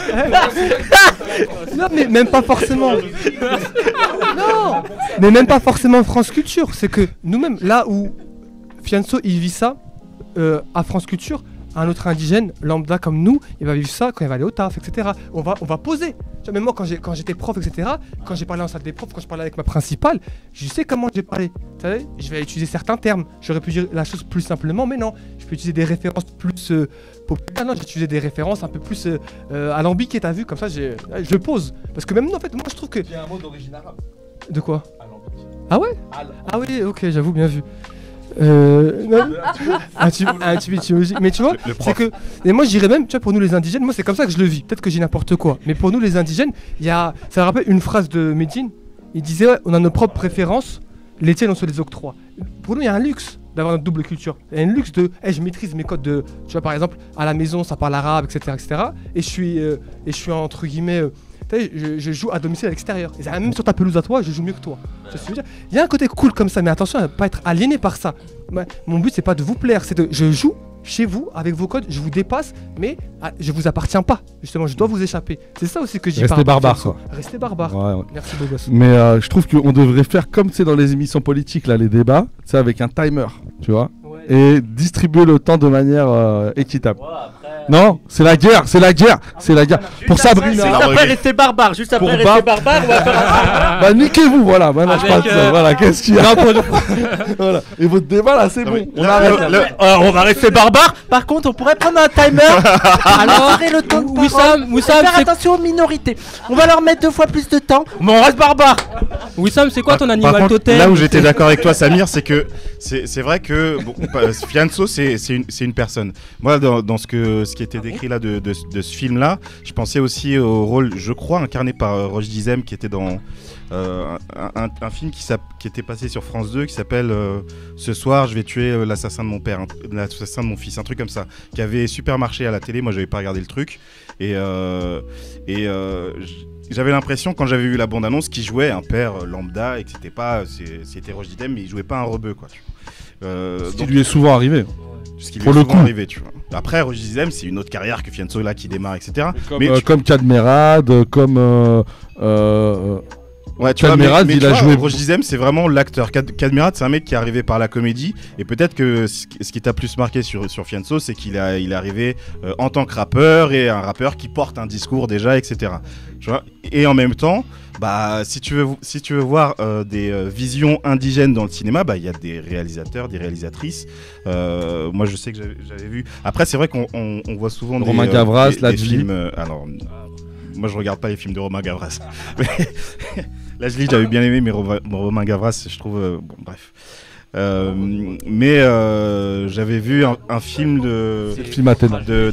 Non, mais même pas forcément. Non. Mais même pas forcément France Culture. C'est que nous-mêmes, là où Fianso, il vit ça à France Culture. Un autre indigène lambda comme nous, il va vivre ça quand il va aller au taf, etc. On va poser. Tu vois, même moi, quand j'étais prof, etc., quand j'ai parlé en salle des profs, quand je parlais avec ma principale, je sais comment j'ai parlé. Tu sais, je vais utiliser certains termes. J'aurais pu dire la chose plus simplement, mais non. Je peux utiliser des références plus populaires. Non, j'ai utilisé des références un peu plus alambiquées, t'as vu. Comme ça, je pose. Parce que même nous, en fait, moi, je trouve que... J'ai un mot d'origine arabe. De quoi? Alambiqué. Ah ouais? Ah oui, ok, j'avoue, bien vu. Un petit étymologique, mais tu vois, c'est que, et moi je dirais même, tu vois, pour nous les indigènes, moi c'est comme ça que je le vis, peut-être que j'ai n'importe quoi, mais pour nous les indigènes, ça me rappelle une phrase de Medine, il disait ouais, on a nos propres préférences, les tiennes on se les octroie. Pour nous il y a un luxe d'avoir notre double culture, il y a un luxe de, je maîtrise mes codes de, tu vois par exemple, à la maison ça parle arabe, etc., et je suis entre guillemets... Je joue à domicile à l'extérieur. Et même sur ta pelouse à toi, je joue mieux que toi. Il y a un côté cool comme ça, mais attention à ne pas être aliéné par ça. Mon but, c'est pas de vous plaire, c'est de je joue chez vous avec vos codes, je vous dépasse, mais je vous appartiens pas. Justement, je dois vous échapper. C'est ça aussi que je dis. Restez barbare, quoi. Restez barbare. Ouais. Merci beau gosse. Mais je trouve qu'on devrait faire comme c'est dans les émissions politiques, là, les débats, c'est avec un timer, tu vois, et distribuer le temps de manière équitable. Non, c'est la guerre. Pour Sabrina. Juste après rester barbare, on va faire bah niquez-vous, voilà. Maintenant je passe, voilà, qu'est-ce qu'il y a. Voilà. Et votre débat là, c'est bon. On arrête. On va rester barbare. Par contre, on pourrait prendre un timer. Alors, le temps de Wissam, faire attention aux minorités. On va leur mettre 2 fois plus de temps, mais on reste barbare. Wissam, c'est quoi ton animal totem? Là où j'étais d'accord avec toi, Samir, c'est que c'est vrai que Fianso, c'est une personne. Moi, dans ce qui était décrit là de ce film là, je pensais aussi au rôle, je crois, incarné par Roche Dizem, qui était dans un film qui était passé sur France 2 qui s'appelle Ce soir je vais tuer l'assassin de mon père, l'assassin de mon fils, un truc comme ça, qui avait super marché à la télé. Moi j'avais pas regardé le truc et j'avais l'impression quand j'avais vu la bande-annonce qu'il jouait un père lambda et que c'était Roche Dizem, mais il jouait pas un rebeu, quoi. Ce qui lui est souvent arrivé. Ce qui lui est souvent arrivé, tu vois. Après, Roche Dizem, c'est une autre carrière que Fianso là qui démarre, etc. Comme Cadmerade, comme ouais, tu vois, il a joué. Roche Dizem, c'est vraiment l'acteur. Cadmerade, c'est un mec qui est arrivé par la comédie. Et peut-être que ce qui t'a plus marqué sur Fianso, c'est qu'il est arrivé en tant que rappeur, et un rappeur qui porte un discours déjà, etc. Tu vois, et en même temps, bah, si tu veux voir des visions indigènes dans le cinéma, bah, il y a des réalisateurs, des réalisatrices. Moi, je sais que j'avais vu. Après, c'est vrai qu'on voit souvent Romain Gavras, des films. Alors, moi, je regarde pas les films de Romain Gavras. Lajli, j'avais bien aimé, mais Romain Gavras, je trouve... bon, bref. Mais j'avais vu un film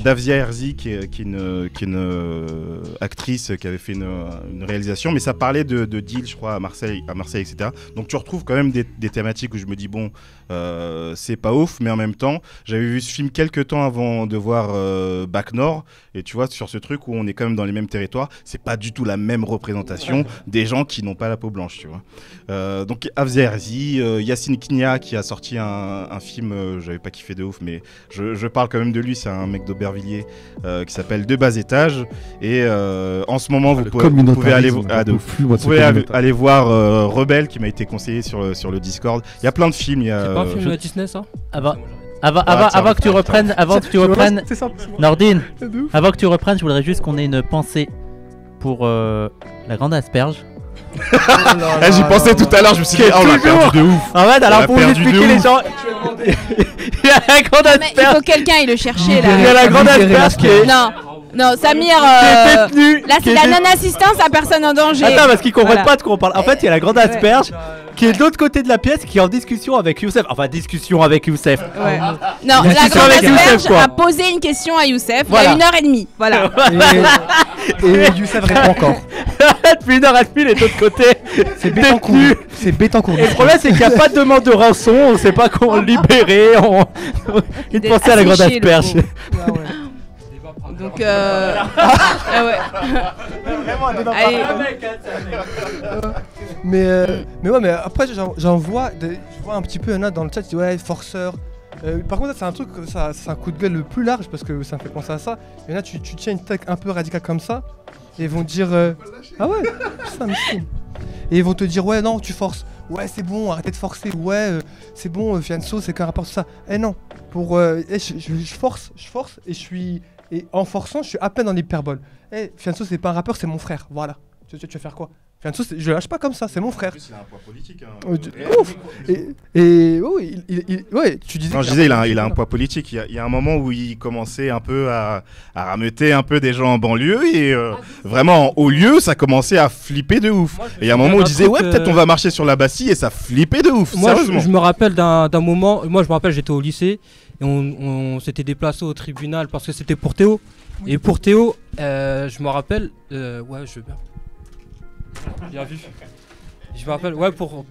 d'Avzia Herzi, qui est une actrice qui avait fait une réalisation, mais ça parlait de deal, je crois, à Marseille, etc. Donc tu retrouves quand même des thématiques où je me dis, bon, c'est pas ouf, mais en même temps, j'avais vu ce film quelques temps avant de voir Bac Nord, et tu vois, sur ce truc où on est quand même dans les mêmes territoires, c'est pas du tout la même représentation des gens qui n'ont pas la peau blanche, tu vois. Donc Avzia Herzi, Yacine Knia, qui a sorti un film, j'avais pas kiffé de ouf, mais je parle quand même de lui, c'est un mec d'Aubervilliers qui s'appelle De Bas Étage, et en ce moment vous pouvez aller voir Rebelle, qui m'a été conseillé sur le Discord. Il y a plein de films. C'est pas un film de Disney, ça? Avant que tu reprennes, Nordine, avant que tu reprennes, je voudrais juste qu'on ait une pensée pour la grande asperge. J'y pensais tout à l'heure, je me suis dit, on l'a perdu de ouf. En fait, alors pour vous expliquer les gens, il y a la grande asperge. Il faut quelqu'un il le chercher là. Il y a la grande asperge qui est. Non, Samir, là c'est la non-assistance à personne en danger. Attends, parce qu'ils comprennent pas de quoi on parle. En fait, il y a la grande asperge qui est de l'autre côté de la pièce, qui est en discussion avec Youssef. Enfin, discussion avec Youssef. Ouais. Non, la grande asperge a posé une question à Youssef il y a 1h30. Voilà. Et Youssef répond encore. Depuis 1h30, il est de l'autre côté. C'est Bétancourt. C'est Bétancourt. Et le problème, c'est qu'il n'y a pas de demande de rançon. On sait pas comment le libérer. Il pensait à la grande asperge. Donc ah ouais. Mais après j'en vois je vois un petit peu, il y en a dans le chat qui disent ouais forceur. Par contre ça c'est un truc, ça c'est un coup de gueule le plus large parce que ça me fait penser à ça. Il y en a tu tiens une tech un peu radicale comme ça et ils vont te dire ah ouais ça me signe. Et ils vont te dire ouais non tu forces, ouais c'est bon arrêtez de forcer, ouais c'est bon Fianso c'est qu'un rapport tout ça. Eh non pour je force et je suis. Et en forçant, je suis à peine en hyperbole. Fianso, c'est pas un rappeur, c'est mon frère. Voilà. Tu vas faire quoi? Fianso, je le lâche pas comme ça, c'est mon frère. En plus, il a un poids politique. Ouf. Ouais, tu disais. Non, je disais, il a un poids politique. Il y a un moment où il commençait un peu à rameuter un peu des gens en banlieue et vraiment en haut lieu, ça commençait à flipper de ouf. Et il y a un moment où il disait, ouais, peut-être on va marcher sur la Bastille et ça flippait de ouf. Moi, je me rappelle d'un moment. Moi, je me rappelle, j'étais au lycée. Et on s'était déplacé au tribunal parce que c'était pour Théo. Oui. Et pour Théo, je me rappelle. Ouais, je veux bien. Bien vu. Je me rappelle, ouais, pour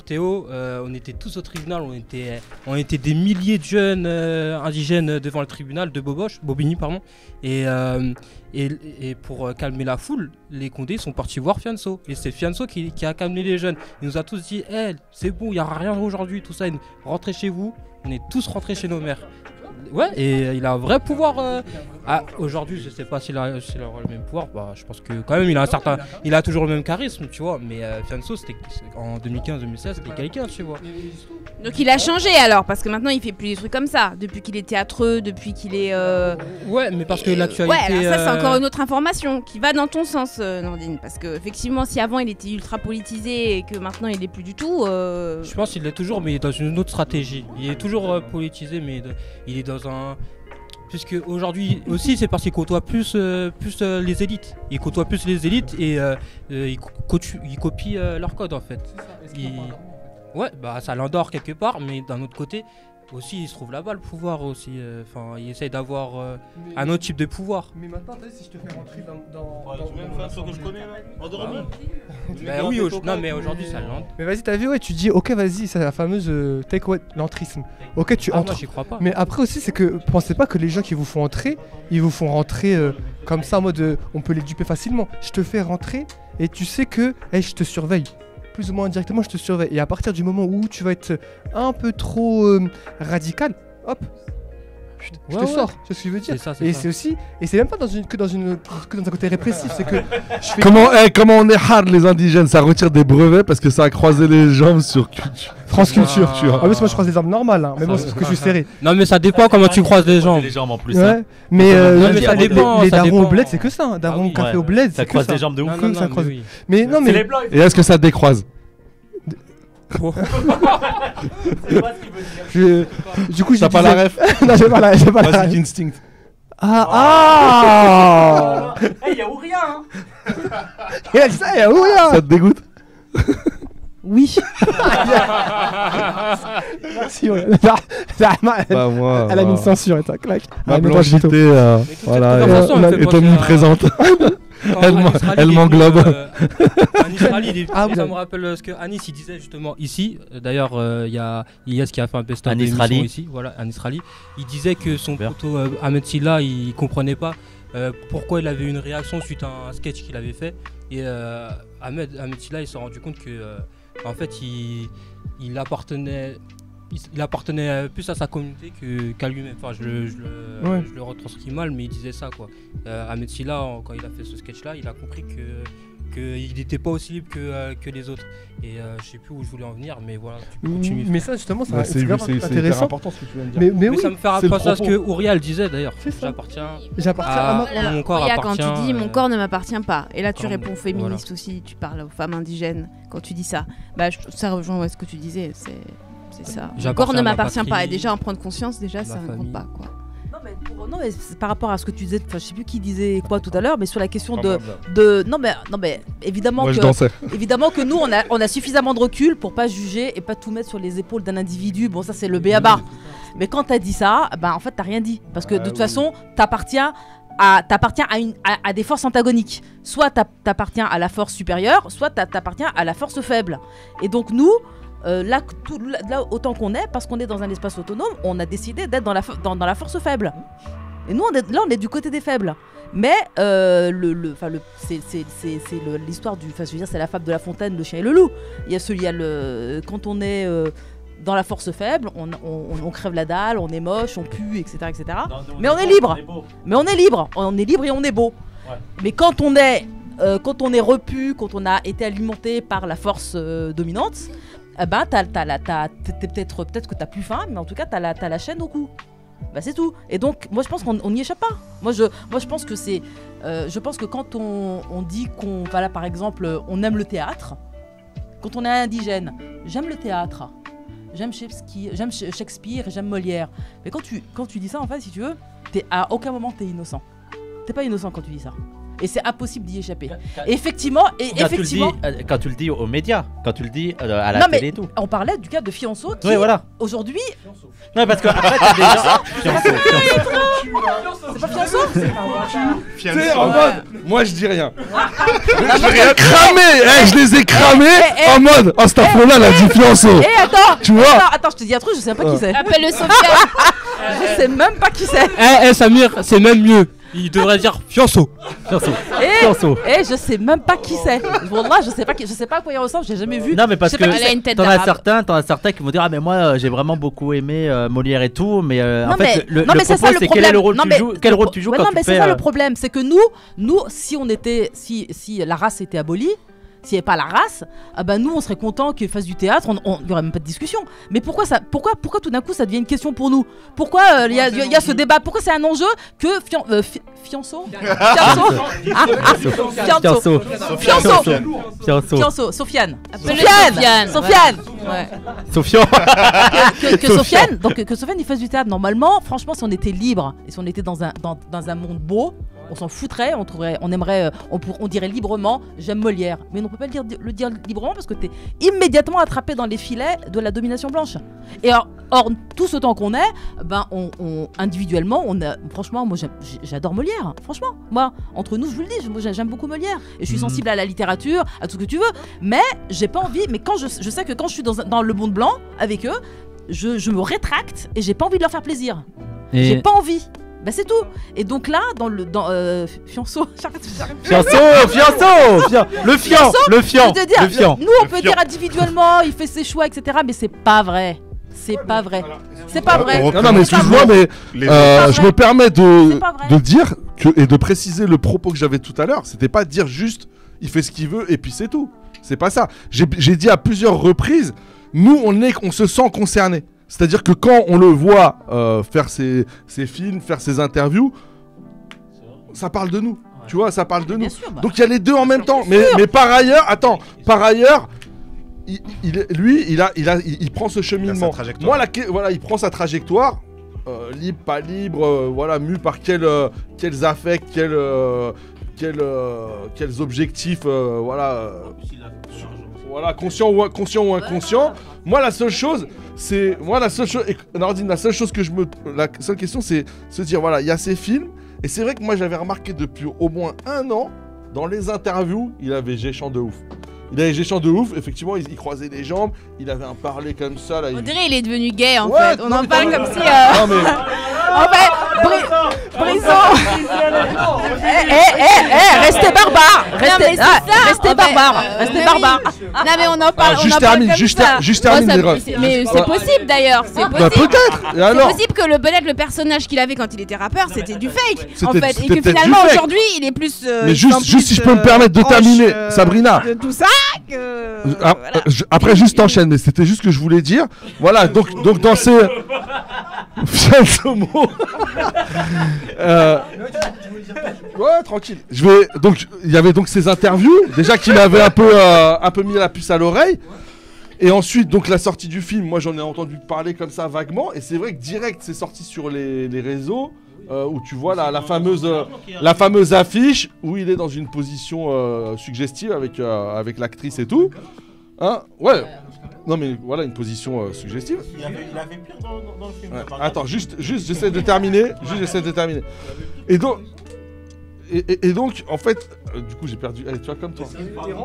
Théo, on était tous au tribunal. On était des milliers de jeunes indigènes devant le tribunal de Bobigny, pardon. Et pour calmer la foule, les Condés sont partis voir Fianso. Et c'est Fianso qui a calmé les jeunes. Il nous a tous dit, c'est bon, il n'y a rien aujourd'hui, tout ça. Rentrez chez vous. On est tous rentrés chez nos mères. Ouais, et il a un vrai pouvoir. Aujourd'hui, je sais pas s'il aura le même pouvoir. Bah, je pense que quand même, il a toujours le même charisme, tu vois. Mais Fianso, c'était en 2015-2016, c'était quelqu'un, tu vois. Donc il a changé alors, parce que maintenant il fait plus des trucs comme ça. Depuis qu'il est théâtreux, depuis qu'il est. Ouais, mais parce que l'actualité. Ouais, alors ça c'est encore une autre information qui va dans ton sens, Nordine. Parce que effectivement, si avant il était ultra politisé et que maintenant il est plus du tout. Je pense qu'il l'est toujours, mais dans une autre stratégie. Il est toujours politisé, mais il est dans un. Puisque aujourd'hui aussi c'est parce qu'il côtoie plus les élites. Il côtoie plus les élites et il copie leur code en fait. Ouais, bah ça l'endort quelque part, mais d'un autre côté aussi il se trouve là-bas le pouvoir aussi. Enfin, il essaye d'avoir un autre type de pouvoir. Mais maintenant, si je te fais rentrer dans même Fianso que je connais là, endormi. Bah oui, non mais aujourd'hui ça l'endort. Mais vas-y, t'as vu, ouais, tu dis ok, vas-y, c'est la fameuse take away, l'entrisme. Ok, tu entres. Moi j'y crois pas. Mais après aussi, c'est que pensez pas que les gens qui vous font entrer, ils vous font rentrer comme ça en mode on peut les duper facilement. Je te fais rentrer et tu sais que je te surveille. Plus ou moins indirectement, je te surveille. Et à partir du moment où tu vas être un peu trop radical, hop, je te sors. C'est ce que je veux dire. C'est aussi, et c'est même pas que dans un côté répressif, c'est que je fais comment on est hard les indigènes, ça retire des brevets parce que ça a croisé les jambes sur France Culture, tu vois. Ah oui, moi je croise les jambes normales, hein, mais bon, c'est parce que je suis serré. Non, mais ça dépend comment tu croises les jambes. Les jambes en plus. Ouais. Mais ça dépend. Les darons au bled, c'est que ça. Un daron au café au bled, ça croise les jambes de ouf. Comme ça croise. Mais non, mais. Et est-ce que ça décroise? Du coup, j'ai pas la ref. Non, j'ai pas la ref. Basic Instinct. Ah. Eh, y'a ou rien, hein. Il a dit ça, y'a ou rien. Ça te dégoûte? Oui. Merci. Bah moi. Elle a mis une censure et ça claque. Ma blanchité, voilà, est omniprésente. Elle m'englobe. Anis Rally, ça me rappelle ce que Anis il disait justement ici. D'ailleurs, il y a Ilyes qui a fait un best-of d'émission ici. Voilà, Anis Rally. Il disait que son poteau Ahmed Silla, il comprenait pas pourquoi il avait une réaction suite à un sketch qu'il avait fait. Et Ahmed Silla, il s'est rendu compte que en fait, il appartenait plus à sa communauté qu'à lui-même. Enfin, je le retranscris mal, mais il disait ça, quoi. Ahmed Silla, quand il a fait ce sketch-là, il a compris que qu'il n'était pas aussi libre que les autres. Et je sais plus où je voulais en venir, mais voilà, tu continues. Mais ça, justement, c'est intéressant. Important ce que tu viens de dire. Mais ça me fait penser à ce que Ourial disait d'ailleurs. J'appartiens à mon corps. Quand tu dis mon corps ne m'appartient pas, et là tu réponds féministe aussi, tu parles aux femmes indigènes quand tu dis ça. Bah, ça rejoint ce que tu disais, c'est ça. Mon corps ne m'appartient pas, et déjà en prendre conscience, déjà ça ne compte pas, quoi. Non mais par rapport à ce que tu disais, je sais plus qui disait quoi tout à l'heure, mais sur la question non mais évidemment que nous on a suffisamment de recul pour pas juger et pas tout mettre sur les épaules d'un individu. Bon, ça c'est le b.a.-ba. Mais quand t'as dit ça, en fait t'as rien dit, parce que de toute façon t'appartiens à des forces antagoniques. Soit t'appartiens à la force supérieure, soit t'appartiens à la force faible. Et donc nous, là, autant qu'on est, parce qu'on est dans un espace autonome, on a décidé d'être dans la force faible. Et nous, on est du côté des faibles. Mais c'est l'histoire du, je veux dire, c'est la fable de La Fontaine, le chien et le loup. Quand on est dans la force faible, on crève la dalle, on est moche, on pue, etc., etc. Mais on est libre. On est libre et on est beau. Ouais. Mais quand on est repu, quand on a été alimenté par la force dominante, peut-être que t'as plus faim, mais en tout cas t'as la chaîne au cou. C'est tout. Et donc moi je pense qu'on n'y échappe pas. Moi je pense que c'est je pense que quand on dit qu'on par exemple on aime le théâtre, quand on est indigène, j'aime le théâtre, j'aime Shakespeare, j'aime Molière. Mais quand tu dis ça, en fait, si tu veux, à aucun moment t'es innocent. T'es pas innocent quand tu dis ça. Et c'est impossible d'y échapper. Quand tu le dis aux médias, quand tu le dis à la télé et tout. On parlait du cas de Fianso qui aujourd'hui. Non, parce que après t'as des gens. C'est pas Fianso. Fianso. En mode, moi je dis rien. Je vais rien cramer. Je les ai cramés en mode. Oh, cette afro-là, elle a dit Fianso. Tu vois. Attends, je te dis un truc, je sais même pas qui c'est. Appelle-le Sofiane. Je sais même pas qui c'est. Samir, c'est même mieux. Il devrait dire Fianso. Et je sais même pas qui c'est. Wallah, je sais pas à quoi il ressemble, j'ai jamais vu. Non, mais parce que t'en as certains qui vont dire, ah mais moi j'ai vraiment beaucoup aimé Molière et tout, mais en fait le propos c'est quel rôle tu joues quand tu fais. Non mais c'est ça le problème, c'est que nous si la race était abolie, s'il n'y avait pas la race, nous on serait contents qu'il fasse du théâtre, il n'y aurait même pas de discussion. Mais pourquoi tout d'un coup ça devient une question pour nous? Pourquoi il y a ce débat? Pourquoi c'est un enjeu que Fianso, Sofiane. Que Sofiane il fasse du théâtre. Normalement, franchement, si on était libre et si on était dans un monde beau, on s'en foutrait, on dirait librement j'aime Molière. Mais on peut pas le dire librement parce que t'es immédiatement attrapé dans les filets de la domination blanche. Et or tout ce temps qu'on est, individuellement, franchement, moi j'adore Molière. Franchement, moi, entre nous, je vous le dis, moi j'aime beaucoup Molière. Et je suis sensible à la littérature, à tout ce que tu veux. Mais j'ai pas envie, mais quand je sais que quand je suis dans le monde blanc avec eux, je me rétracte et j'ai pas envie de leur faire plaisir. J'ai pas envie. C'est tout. Et donc là, dans Fianso. Le fian. Nous, on peut dire individuellement, il fait ses choix, etc. Mais c'est pas vrai. C'est pas vrai. Non, mais excuse-moi, mais je me permets de dire et de préciser le propos que j'avais tout à l'heure. C'était pas de dire juste il fait ce qu'il veut et puis c'est tout. C'est pas ça. J'ai dit à plusieurs reprises, nous on se sent concerné. C'est-à-dire que quand on le voit faire ses films, faire ses interviews, ça parle de nous. Tu vois, ça parle de nous. Sûr, donc il y a les deux en même temps. Mais par ailleurs, il prend ce cheminement. Moi, il prend sa trajectoire. Libre, pas libre, mu par quels affects, quels objectifs, conscient ou inconscient. Moi, la seule chose, la seule question, c'est se dire, il y a ces films, et c'est vrai que moi, j'avais remarqué depuis au moins 1 an, dans les interviews, il avait géchant de ouf. Effectivement, il croisait les jambes, il avait un parler comme ça. Là, on dirait il est devenu gay en fait, on en parle comme si... Non En fait, Brisson. Restez barbare. Restez barbare. Non mais on en parle. Juste termine. Mais c'est possible d'ailleurs. C'est possible. Peut-être. C'est possible que peut-être le personnage qu'il avait quand il était rappeur, c'était du fake. En fait, et que finalement aujourd'hui, il est plus. Mais juste si je peux me permettre de terminer, Sabrina. De tout ça. Après, juste enchaîne. Mais c'était juste ce que je voulais dire. Voilà. Donc dans ces. Ouais, tranquille. Donc il y avait donc ces interviews déjà qui m'avaient un peu mis la puce à l'oreille. Et ensuite donc la sortie du film, moi j'en ai entendu parler comme ça vaguement, et c'est vrai que direct c'est sorti sur les réseaux où tu vois la fameuse affiche où il est dans une position suggestive avec l'actrice et tout. Hein, ouais. Non mais voilà une position suggestive. Il avait pire dans le film. Ouais. Attends, juste j'essaie de terminer. Et donc en fait, du coup j'ai perdu. Tu vois comme toi.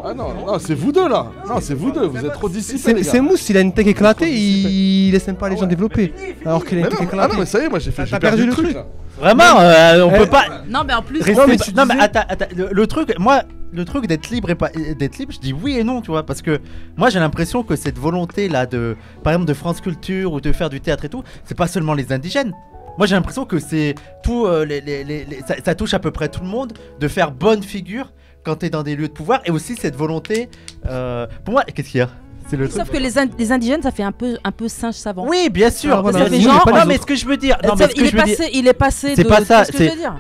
Ah non, c'est vous deux là. Non, c'est vous deux. Vous êtes trop dissipés. C'est Mousse, il a une tech éclatée, il laisse même pas les gens développer. Alors qu'il a une tech éclatée. Ah non, mais ça y est, moi j'ai perdu le truc là. Vraiment, on peut pas. Non mais en plus. Non mais attends, le truc d'être libre je dis oui et non, tu vois, parce que moi j'ai l'impression que cette volonté là de, par exemple, de France Culture ou de faire du théâtre et tout, c'est pas seulement les indigènes. Moi j'ai l'impression que c'est tout, ça touche à peu près tout le monde de faire bonne figure quand t'es dans des lieux de pouvoir, et aussi cette volonté. Pour moi, qu'est-ce qu'il y a? Sauf que les indigènes, ça fait un peu singe savant. Oui, bien sûr. Ça fait genre. Non, mais ce que je veux dire. Il est passé. C'est pas ça.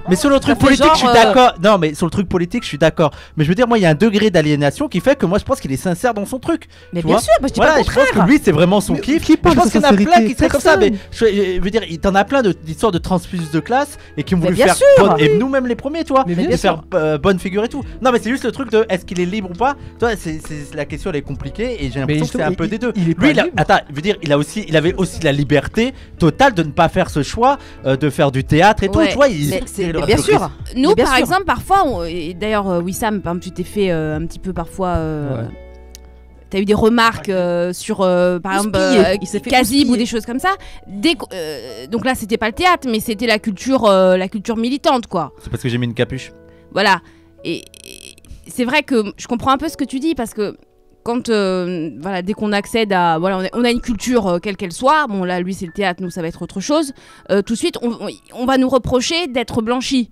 Mais sur le truc politique, je suis d'accord. Non, mais sur le truc politique, je suis d'accord. Mais je veux dire, moi, il y a un degré d'aliénation qui fait que moi, je pense qu'il est sincère dans son truc. Mais bien sûr, moi je dis pas le contraire. Je pense que lui, c'est vraiment son kiff. Je pense qu'il y en a plein qui seraient comme ça. Mais je veux dire, t'en as plein d'histoires de transfuges de classe et qui ont voulu faire. Et nous-mêmes les premiers, toi, de faire bonne figure et tout. Non, mais c'est juste le truc de est-ce qu'il est libre ou pas. Toi, la question elle est compliquée et j'ai l'impression que c'est un peu des deux. Il avait aussi la liberté totale de ne pas faire ce choix de faire du théâtre et tout. Tu vois, bien sûr. Nous, par exemple, parfois, et d'ailleurs, Wissam, par exemple, tu t'es fait un petit peu parfois. T'as eu des remarques sur, par exemple, Kazib ou des choses comme ça. Donc là, c'était pas le théâtre, mais c'était la culture militante, quoi. C'est parce que j'ai mis une capuche. Voilà. Et c'est vrai que je comprends un peu ce que tu dis, parce que quand dès qu'on accède à on a une culture quelle qu'elle soit, bon là lui c'est le théâtre, nous ça va être autre chose, tout de suite on va nous reprocher d'être blanchis.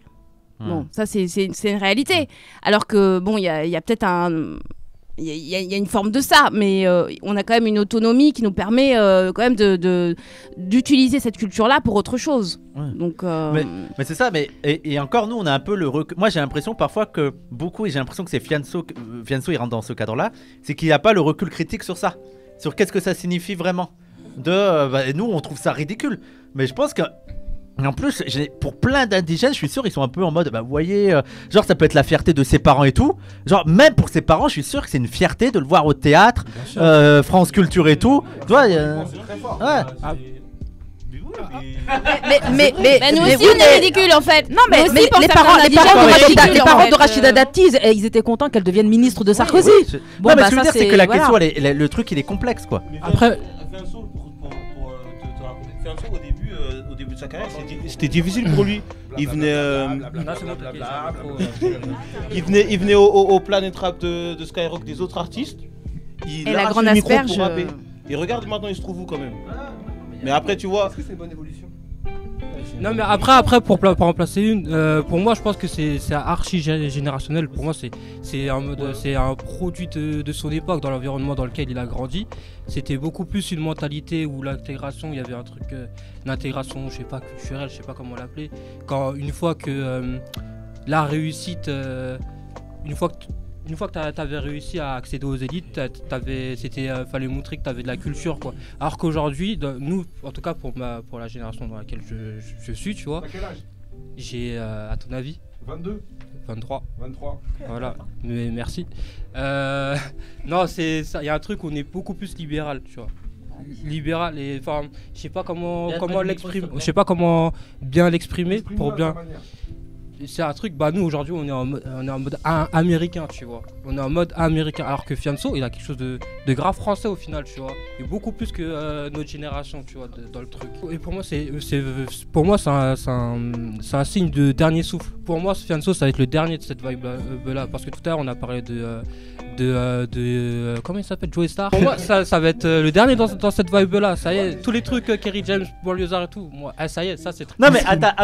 Bon, ça c'est une réalité. Alors que bon il y a peut-être il y a une forme de ça, mais on a quand même une autonomie qui nous permet quand même d'utiliser cette culture-là pour autre chose. Ouais. Donc, mais c'est ça, et encore nous on a un peu le recul. Moi j'ai l'impression parfois que beaucoup, et j'ai l'impression que c'est Fianso il rentre dans ce cadre-là, c'est qu'il n'a pas le recul critique sur ça, sur qu'est-ce que ça signifie vraiment. Nous on trouve ça ridicule, mais je pense que en plus, pour plein d'indigènes, je suis sûr, ils sont un peu en mode, vous voyez, genre ça peut être la fierté de ses parents et tout. Genre même pour ses parents, je suis sûr que c'est une fierté de le voir au théâtre, France Culture et tout. Tu vois, mais nous aussi on est ridicules en fait. Non mais les parents de Rachida Dati, ils étaient contents qu'elle devienne ministre de Sarkozy. Bon, non mais ce que je veux dire c'est que la question, le truc il est complexe quoi. Après au début de sa carrière, c'était difficile pour lui. Il venait au Planet Rap de Skyrock des autres artistes. Et la grande asperge. Et regarde maintenant, il se trouve où quand même. Mais après, tu vois. Est-ce que c'est une bonne évolution? Non mais après pour remplacer une, pour moi je pense que c'est archi générationnel. Pour moi c'est un produit de son époque, dans l'environnement dans lequel il a grandi. C'était beaucoup plus une mentalité où l'intégration, il y avait un truc, l'intégration, je sais pas, culturelle, je sais pas comment l'appeler. Une fois que la réussite, une fois que t'avais réussi à accéder aux élites, fallait montrer que t'avais de la culture, quoi. Alors qu'aujourd'hui, nous, en tout cas pour la génération dans laquelle je suis, tu vois. À quel âge? J'ai, à ton avis 22 23. 23. Voilà, mais merci. Non, c'est ça, il y a un truc où on est beaucoup plus libéral, tu vois. Libéral, et enfin, je sais pas comment l'exprimer, je sais pas comment bien l'exprimer pour bien. c'est un truc, bah nous aujourd'hui on est en mode américain, tu vois. On est en mode américain, alors que Fianso il a quelque chose de grave français au final, tu vois. Et beaucoup plus que notre génération, tu vois, dans le truc. Et pour moi c'est un signe de dernier souffle. Pour moi Fianso ça va être le dernier de cette vibe là, parce que tout à l'heure on a parlé de comment il s'appelle, Joey Star. Pour moi ça va être le dernier dans cette vibe là. Ça y est, tous les trucs Kerry James, Banlieusard et tout, moi ça y est, ça c'est très... Non mais attends,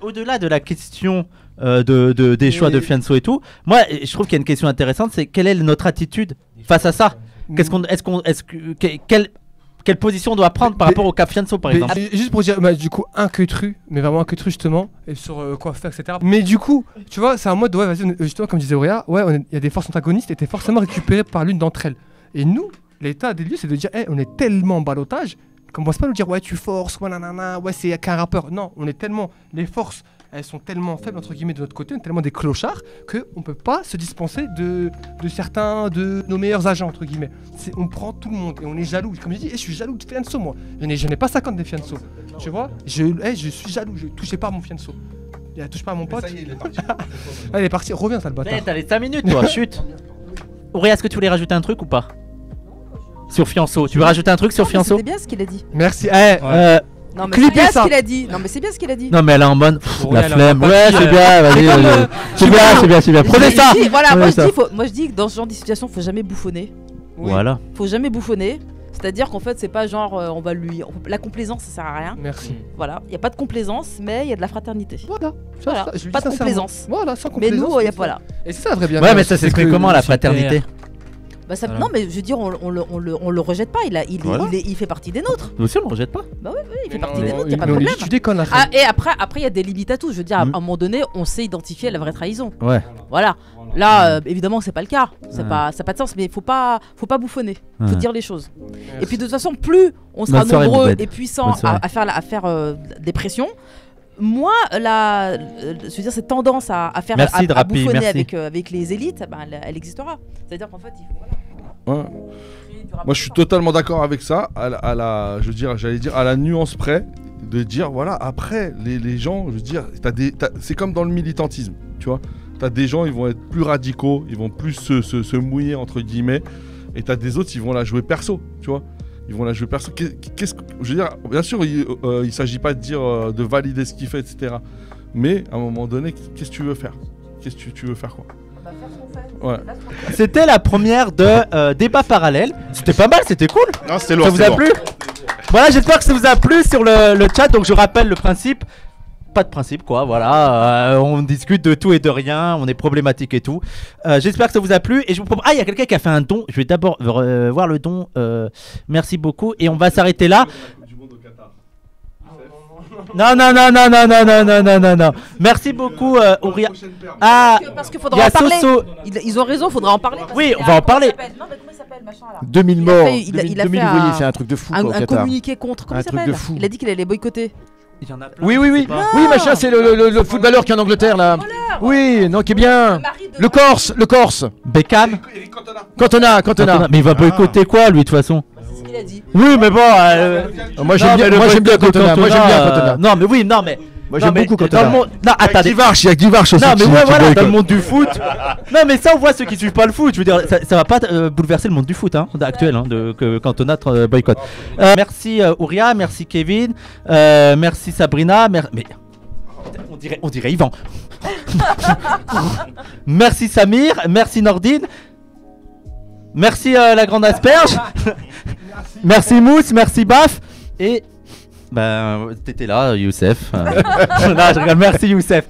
au-delà de la question des choix de Fianso et tout, moi je trouve qu'il y a une question intéressante, c'est quelle est notre attitude face à ça. Quelle position on doit prendre par rapport au cas Fianso par exemple. Juste pour dire, du coup, un queutru, mais vraiment un queutru justement, et sur quoi faire, etc. Mais du coup, tu vois, c'est un mode, ouais, vas-y, justement, comme disait Auréa, ouais, il y a des forces antagonistes qui étaient forcément récupérées par l'une d'entre elles. Et nous, l'état des lieux, c'est de dire, on est tellement en ballottage, commence pas à nous dire, ouais, tu forces, ouais, nanana, ouais, c'est qu'un rappeur. Non, on est tellement, les forces, elles sont tellement faibles, entre guillemets, de notre côté, on est tellement des clochards, qu'on peut pas se dispenser de certains de nos meilleurs agents, entre guillemets. On prend tout le monde et on est jaloux. Comme je dis, je suis jaloux de Fianso, moi. Je n'ai pas 50 des Fianso. Tu vois, je suis jaloux, je touchais pas à mon Fianso. Il touche pas à mon pote. Ça y est, il est parti. Ah, il est parti, reviens, sale bâtard. T'as les 5 minutes, toi, chut. Auréa, est-ce que tu voulais rajouter un truc ou pas? Sur Fianso, tu veux rajouter un truc sur Fianso? C'était bien ce qu'il a dit. Merci. Non mais c'est bien ce qu'il a dit. Non mais c'est bien ce qu'il a dit. Non mais elle est en bonne la flemme. Ouais, c'est bien, vas-y. C'est bien. Prenez ça. Voilà, moi je dis que dans ce genre de situation, faut jamais bouffonner. Voilà. Faut jamais bouffonner. C'est-à-dire qu'en fait, c'est pas genre on va lui la complaisance, ça sert à rien. Merci. Voilà, il y a pas de complaisance, mais il y a de la fraternité. Voilà. Pas de complaisance. Voilà, sans complaisance. Mais nous, il y a voilà. Et c'est ça la vraie bien. Ouais, mais ça s'écrit comment la fraternité? Non mais je veux dire on le rejette pas, il fait partie des nôtres. Nous aussi on le rejette pas. Bah oui, il fait partie des nôtres, y a pas de problème. Et après il y a des limites à tout, je veux dire à un moment donné on sait identifier la vraie trahison. Ouais. Voilà. Là évidemment c'est pas le cas, ça n'a pas de sens, mais faut pas bouffonner, faut dire les choses. Et puis de toute façon plus on sera nombreux et puissants à faire des pressions, moi, je veux dire, cette tendance à bouffonner avec les élites, elle existera. C'est-à-dire qu'en fait, il faut... Ouais. Moi, je suis totalement d'accord avec ça, j'allais dire à la nuance près, de dire, voilà, après, les gens, je veux dire, c'est comme dans le militantisme, tu vois. T'as des gens, ils vont être plus radicaux, ils vont plus se mouiller, entre guillemets, et t'as des autres, ils vont la jouer perso, tu vois. Ils vont la jouer perso. Je veux dire, bien sûr, il s'agit pas de dire de valider ce qu'il fait, etc. Mais à un moment donné, qu'est-ce que tu veux faire? Qu'est-ce que tu veux faire, quoi? Faire ce qu'on fait. Ouais. C'était la première de débat parallèle. C'était pas mal, c'était cool. Non, c'était lourd. Ça vous a plu? Voilà, j'espère que ça vous a plu sur le chat. Donc je rappelle le principe. Pas de principe quoi, voilà, on discute de tout et de rien, on est problématique et tout. J'espère que ça vous a plu et je vous propose... Ah, il y a quelqu'un qui a fait un don, je vais d'abord voir le don, merci beaucoup et on va s'arrêter là. Non. Merci beaucoup Auria. Ah, parce qu'il faudra en parler. Ils ont raison, faudra en parler. Oui, on va en parler. Non, mais comment il s'appelle, machin là? 2000 morts, 2000 ouvriers, c'est un truc de fou. Un communiqué contre, comment il s'appelle? Il a dit qu'il allait boycotter. Il y en a plein. Oui, machin, c'est le footballeur qui est en Angleterre là. Oui, non, qui est bien. Le Corse. Beckham. Cantona. Mais il va boycotter quoi lui de toute façon? C'est ce qu'il a dit. Oui, mais bon. Moi j'aime bien Cantona. Non, mais. Moi j'aime beaucoup Cantona. Non, attendez. Il y a Guivarch aussi. Non, mais ouais, voilà, dans le monde du foot. Non, mais ça, on voit ceux qui suivent pas le foot. Je veux dire, ça va pas bouleverser le monde du foot actuel, que Cantona boycotte. Merci Ouria, merci Kevin, merci Sabrina, mais on dirait Yvan. Merci Samir, merci Nordine, merci la grande asperge, merci Mousse, merci Baf et. T'étais là, Youssef. Non, je rigole, merci Youssef.